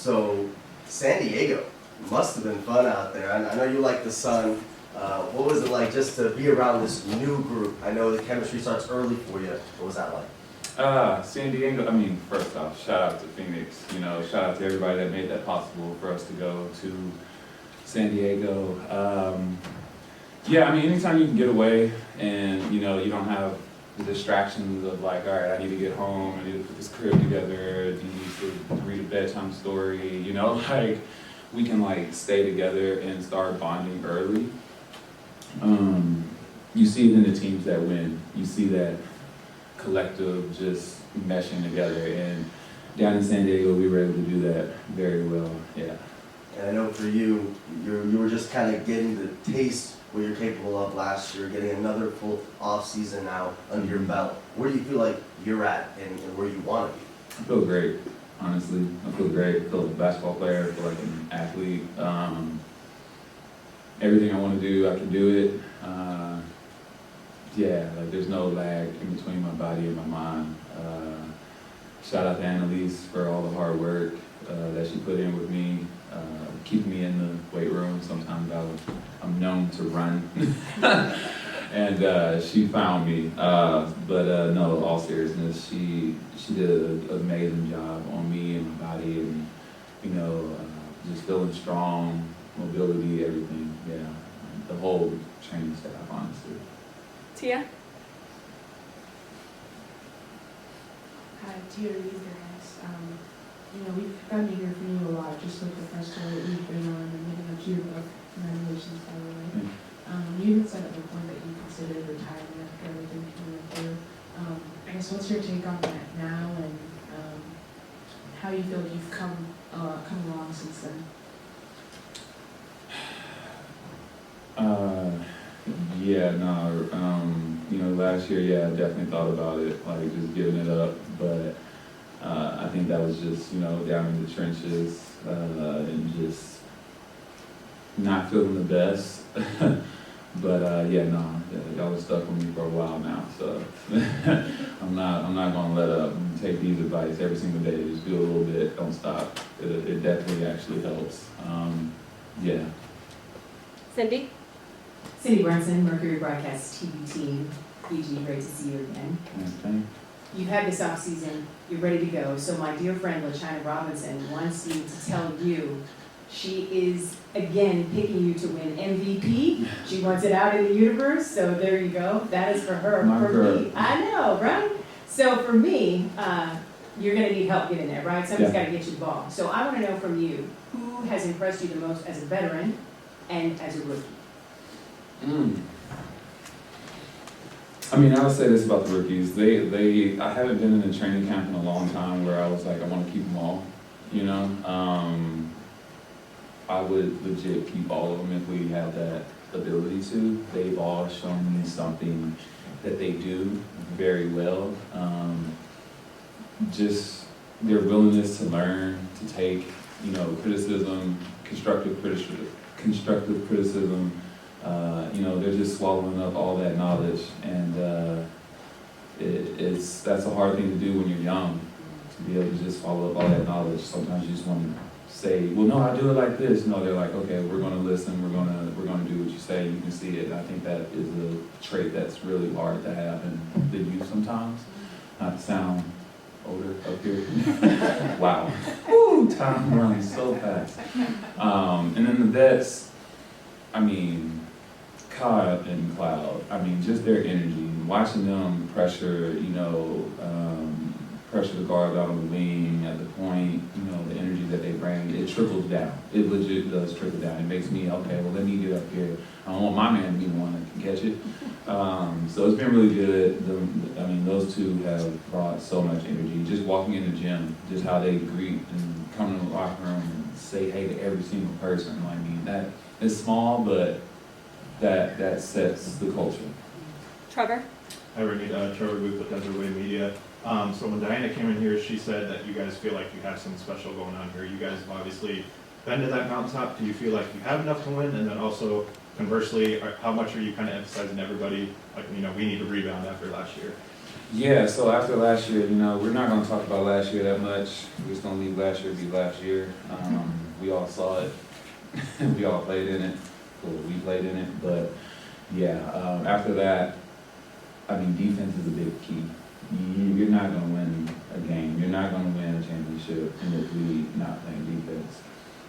So San Diego must have been fun out there. I know you like the sun. What was it like just to be around this new group? I know the chemistry starts early for you. What was that like? San Diego, I mean, first off, shout out to Phoenix. You know, shout out to everybody that made that possible for us to go to San Diego. Yeah, I mean, anytime you can get away and, you know, you don't have the distractions of like, all right, I need to get home, I need to put this crib together, you need to read a bedtime story, you know, like, we can like stay together and start bonding early. You see it in the teams that win. You see that collective just meshing together, and down in San Diego we were able to do that very well. Yeah. And I know for you, you were just kind of getting the taste what you're capable of last year, getting another full off season now under your belt. Where do you feel like you're at and where you want to be? I feel great, honestly. I feel great. I feel like a basketball player. I feel like an athlete. Everything I want to do, I can do it. Yeah, like there's no lag in between my body and my mind. Shout out to Annalise for all the hard work that she put in with me, keeping me in the weight room. Sometimes I'm known to run, and she found me. But no, all seriousness, she did an amazing job on me and my body, and you know, just feeling strong, mobility, everything. Yeah, the whole training staff, honestly. Tia? Hi, Tia Reed, guys. You know, we've gotten to hear from you a lot, just like the first show that we've been on, and leading up to your book. Congratulations, by the way. You even said at the point that you considered retirement after everything you went through. I guess what's your take on that now, and how you feel like you've come along since then? Yeah, no, you know, last year, yeah, I definitely thought about it, like just giving it up, but I think that was just, you know, down in the trenches, and just not feeling the best. But yeah, no, y'all was stuck with me for a while now, so I'm not gonna let up and take these advice every single day. Just do a little bit, don't stop. It definitely actually helps. Yeah. Cindy? Cindy Brunson, Mercury Broadcast TV team. PG, great to see you again. Okay. You've had this off season, you're ready to go. So my dear friend LaChina Robinson wants me to tell you she is again picking you to win MVP. She wants it out in the universe, so there you go. That is for her. My for girl. me, I know, right? So for me, you're gonna need help getting there, right? Somebody's gotta get you the ball. So I wanna know from you, who has impressed you the most as a veteran and as a rookie? I mean, I would say this about the rookies. I haven't been in a training camp in a long time where I was like, I want to keep them all, you know? I would legit keep all of them if we had that ability to. They've all shown me something that they do very well. Just their willingness to learn, to take, you know, criticism, constructive criticism. You know, they're just swallowing up all that knowledge, and that's a hard thing to do when you're young, to be able to just swallow up all that knowledge. Sometimes you just want to say, well, no, I do it like this. No, they're like, okay, we're going to listen, we're going to do what you say. You can see it. And I think that is a trait that's really hard to have in the youth sometimes. Not to sound older up here. Wow. Woo, time runs so fast. And then the vets, I mean, Kyle and Cloud, I mean, just their energy, watching them pressure, you know, pressure the guards out on the wing, at the point, you know, the energy that they bring, it trickles down. It legit does trickle down. It makes me, okay, well, let me get up here. I don't want my man to be the one that can catch it. So it's been really good. I mean, those two have brought so much energy. Just walking in the gym, just how they greet and come in the locker room and say hey to every single person. I mean, that is small, but that sets the culture. Trevor? Hi, Brittney. Trevor Booth with Desert Wave Media. So when Diana came in here, she said that you guys feel like you have something special going on here. You guys have obviously been to that mountaintop. Do you feel like you have enough to win? And then also, conversely, how much are you kind of emphasizing everybody, like, you know, we need to rebound after last year? Yeah, so after last year, we're not gonna talk about last year that much. We're just gonna leave last year be last year. We all saw it. We all played in it. Well, we played in it, but yeah, after that, I mean, defense is a big key. You're not gonna win a game. You're not gonna win a championship in this league not playing defense.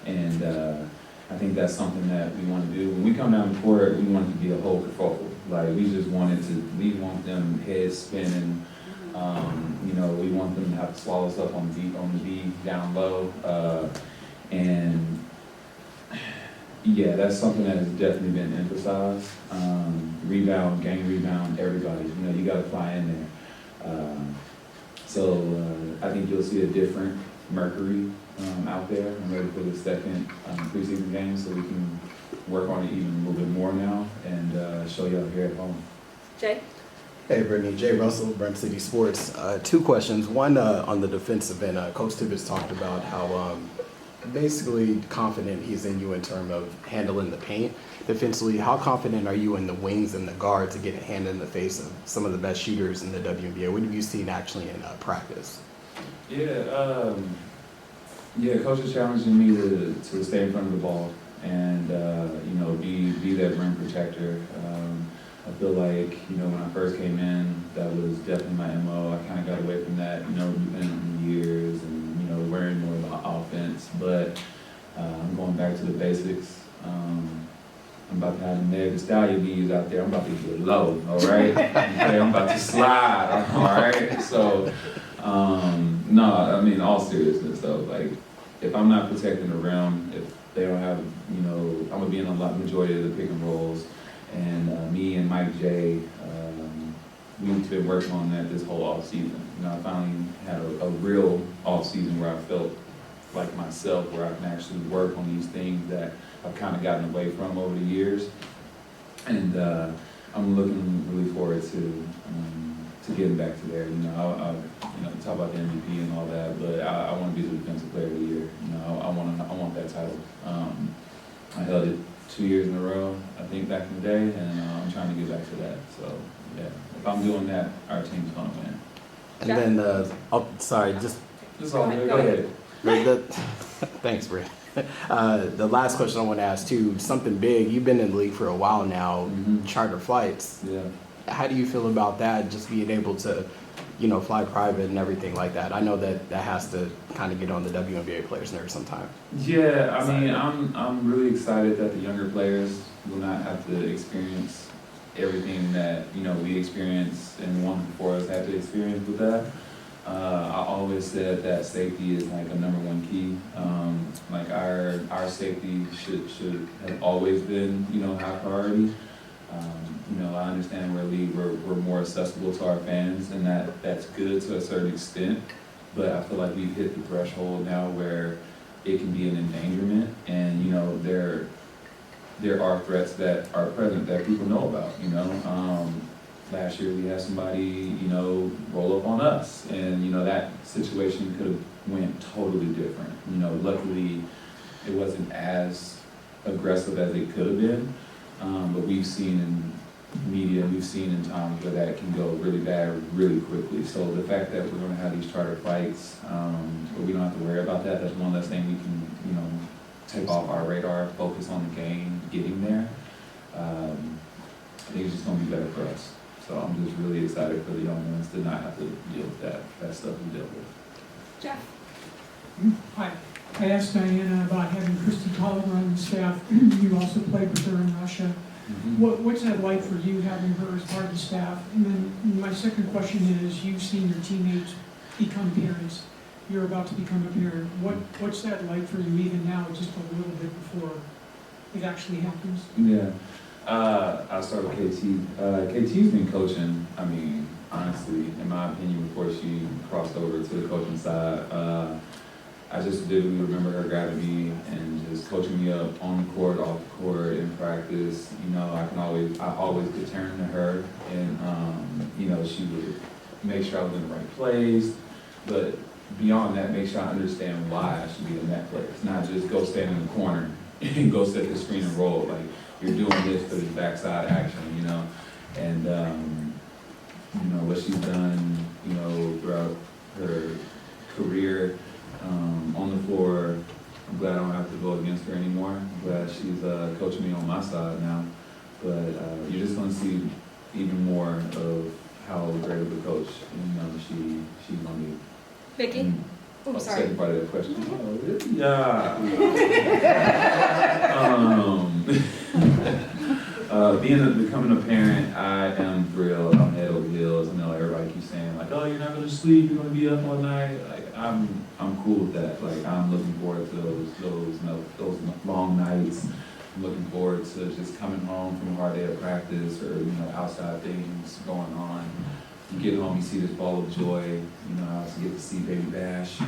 And I think that's something that we want to do. When we come down the court, we want it to be a whole kerfuffle. Like, we want them heads spinning. We want them to have to swallow stuff on the D down low. And yeah, that's something that has definitely been emphasized. Rebound, gang rebound, everybody. You got to fly in there. So I think you'll see a different Mercury out there. I'm ready for the second preseason game, so we can work on it even a little bit more now and show y'all here at home. Jay? Hey, Brittney. Jay Russell, Brent City Sports. Two questions. One on the defensive end. Coach Tibbetts talked about how basically confident he's in you in terms of handling the paint. Defensively, how confident are you in the wings and the guard to get a hand in the face of some of the best shooters in the WNBA? What have you seen actually in practice? Yeah, Coach is challenging me to stay in front of the ball and be that rim protector. I feel like when I first came in, that was definitely my MO. I kind of got away from that, depending on the years and learning more about offense. But I'm going back to the basics. I'm about to have the Meg Thee Stallion knees out there. I'm about to get low, all right? Okay, I'm about to slide, all right? So, no, I mean, all seriousness though, like, if I'm not protecting the rim, if they don't have, I'm gonna be in a lot majority of the pick and rolls. And me and Mike J, we've been working on that this whole off season. I finally had a real off season where I felt like myself, where I can actually work on these things that I've kind of gotten away from over the years. And I'm looking really forward to getting back to there. I'll talk about the MVP and all that, but I want to be the defensive player of the year. I want that title. I held it 2 years in a row, I think, back in the day, and I'm trying to get back to that. So yeah, if I'm doing that, our team's gonna win. And then, sorry, just Just all good. Go ahead. thanks, Britt. The last question I want to ask too, something big. You've been in the league for a while now. Mhm. Charter flights. Yeah. How do you feel about that? Just being able to, fly private and everything like that. I know that has to kind of get on the WNBA players' nerves sometimes. Yeah, I mean, I'm really excited that the younger players will not have to experience everything that we experienced and the ones before us had to experience with that. I always said that safety is like a #1 key. Like our safety should have always been high priority. I understand we're more accessible to our fans, and that's good to a certain extent. But I feel like we've hit the threshold now where it can be an endangerment, and there are threats that are present that people know about. Last year we had somebody roll up on us, and that situation could have went totally different. Luckily it wasn't as aggressive as it could have been. But we've seen in media, we've seen in times where that can go really bad really quickly. So the fact that we're going to have these charter flights, where we don't have to worry about that, that's one less thing we can, take off our radar, focus on the game, getting there. I think it's just going to be better for us. So I'm just really excited for the young ones to not have to deal with that stuff we dealt with. Jeff? Hi. I asked Diana about having Christy Tolliver on the staff. You also played with her in Russia. Mm-hmm. What's that like for you, having her as part of the staff? And then my second question is, you've seen your teammates become parents. You're about to become a parent. What's that like for you even now, just a little bit before it actually happens? Yeah. I'll start with KT. KT's been coaching, I mean, honestly, in my opinion, before she crossed over to the coaching side. I just vividly remember her grabbing me and just coaching me up on the court, off the court, in practice. I always could turn to her, and she would make sure I was in the right place. But beyond that, make sure I understand why I should be in that place, not just go stand in the corner and go set the screen and roll. Like, you're doing this for this backside action, And you know, what she's done, you know, throughout her career on the floor. I'm glad I don't have to go against her anymore. I'm glad she's coaching me on my side now. But you're just going to see even more of how great of a coach, you know, she's going to be. Vicky? And, Oh, sorry. Second part of that question. Oh, yeah. Becoming a parent, I am thrilled. I'm head over heels. I know everybody keeps saying like, "Oh, you're not going to sleep. You're going to be up all night." Like, I'm cool with that. Like, I'm looking forward to those long nights. I'm looking forward to just coming home from a hard day of practice or, you know, outside things going on. You get home, you see this ball of joy. You know, I also get to see Baby Bash,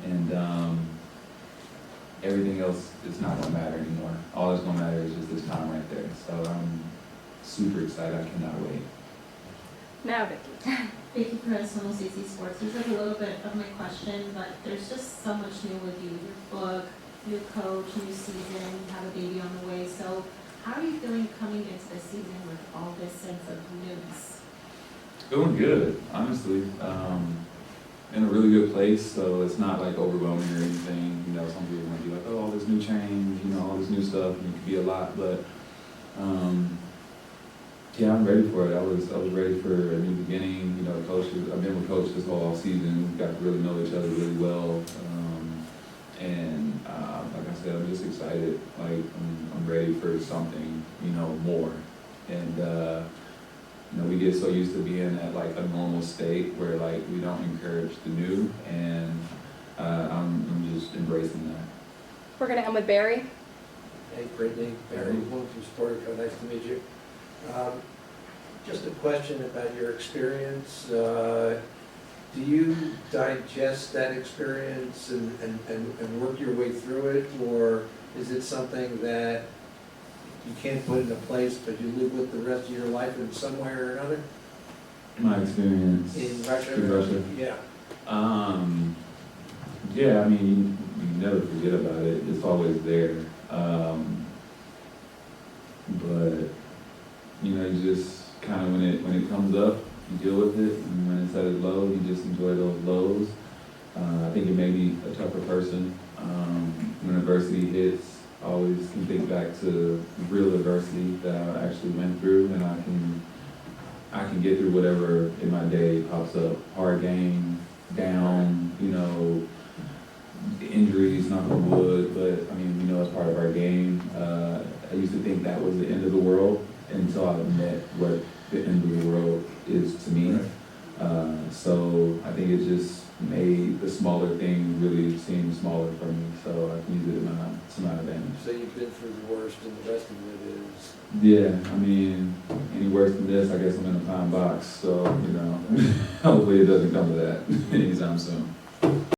and everything else is not going to matter anymore. All that's going to matter is just this time right there. So I'm super excited. I cannot wait. Now, Vicky. Thank you, Chris, from CC Sports. This is a little bit of my question, but there's just so much new with you. Your book, new coach, new season, you have a baby on the way. So how are you feeling coming into the season with all this sense of newness? Feeling good, honestly. In a really good place, so it's not like overwhelming or anything. You know, some people might be like, "Oh, all this new change, you know, all this new stuff," and it could be a lot. But yeah, I'm ready for it. I was ready for a new beginning. You know, I've been with Coach this whole off season. We got to really know each other really well. Like I said, I'm just excited. Like I'm ready for something, you know, more. And you know, we get so used to being at like a normal state where like we don't encourage the new, and I'm just embracing that. We're going to end with Barry. Hey, Brittney, Barry Bloom from Sportico, nice to meet you. Just a question about your experience. Do you digest that experience and work your way through it, or is it something that you can't put into place, but you live with the rest of your life in some way or another? My experience In Russia? in Russia. Yeah. Yeah, I mean, you never forget about it. It's always there. But you know, you just kind of when it comes up, you deal with it, and when it's at its low, you just enjoy those lows. I think it made me a tougher person. When adversity hits, I always can think back to real adversity that I actually went through, and I can get through whatever in my day pops up. Hard game, down, you know, injuries, knock on wood, but I mean, you know, it's part of our game. I used to think that was the end of the world until I met what the end of the world is to me. So I think it just made the smaller things really seem smaller for me, so I can use it to my advantage. So you've been through the worst, and the rest of it is... Yeah, I mean, any worse than this, I guess I'm in a pine box, so, you know, hopefully it doesn't come to that anytime soon.